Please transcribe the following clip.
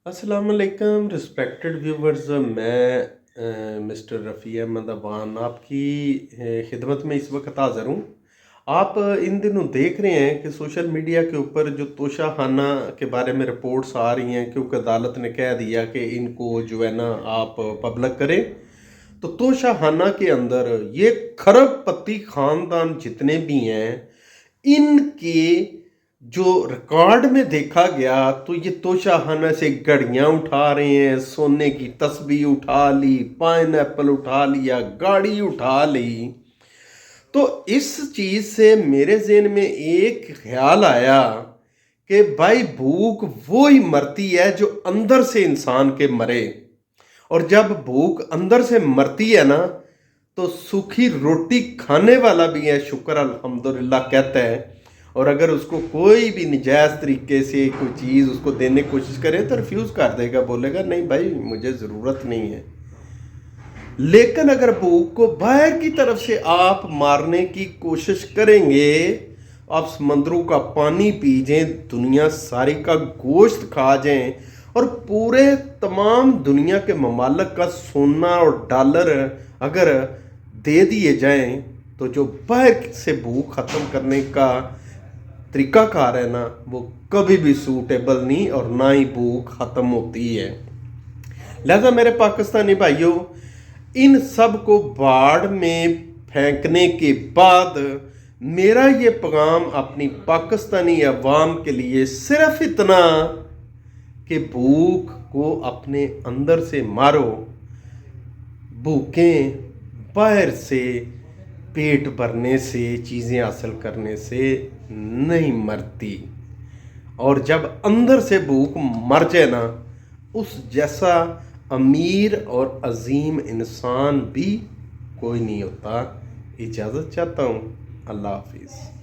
अस्सलाम वालेकुम respected viewers. मैं मिस्टर रफ़ी अहमद अवान आपकी खिदमत में इस वक्त हाज़िर हूँ। आप इन दिनों देख रहे हैं कि सोशल मीडिया के ऊपर जो तोशाखाना के बारे में रिपोर्ट्स आ रही हैं, क्योंकि अदालत ने कह दिया कि इनको जो है ना आप पब्लिक करें। तो तोशाखाना के अंदर ये खरबपति ख़ानदान जितने भी हैं, इनके जो रिकॉर्ड में देखा गया तो ये तोशाखाना से घड़ियाँ उठा रहे हैं, सोने की तस्बीह उठा ली, पाइनएप्पल उठा लिया, गाड़ी उठा ली। तो इस चीज़ से मेरे ज़हन में एक ख्याल आया कि भाई भूख वो ही मरती है जो अंदर से इंसान के मरे। और जब भूख अंदर से मरती है ना, तो सूखी रोटी खाने वाला भी है शुक्र अल्हम्दुलिल्लाह कहता है। और अगर उसको कोई भी नजायज़ तरीके से कोई चीज़ उसको देने की कोशिश करे तो रिफ्यूज़ कर देगा, बोलेगा नहीं भाई मुझे ज़रूरत नहीं है। लेकिन अगर भूख को बाहर की तरफ से आप मारने की कोशिश करेंगे, आप समंदरों का पानी पी जाएं, दुनिया सारी का गोश्त खा जाएं और पूरे तमाम दुनिया के ममालिक का सोना और डॉलर अगर दे दिए जाएं, तो जो बाहर से भूख ख़त्म करने का तरीक़ाकार है ना, वो कभी भी सूटेबल नहीं और ना ही भूख ख़त्म होती है। लिहाजा मेरे पाकिस्तानी भाइयों, इन सब को बाढ़ में फेंकने के बाद मेरा ये पैगाम अपनी पाकिस्तानी अवाम के लिए सिर्फ इतना कि भूख को अपने अंदर से मारो। भूखें बाहर से पेट भरने से, चीज़ें हासिल करने से नहीं मरती। और जब अंदर से भूख मर जाए ना, उस जैसा अमीर और अजीम इंसान भी कोई नहीं होता। इजाज़त चाहता हूँ। अल्लाह हाफिज़।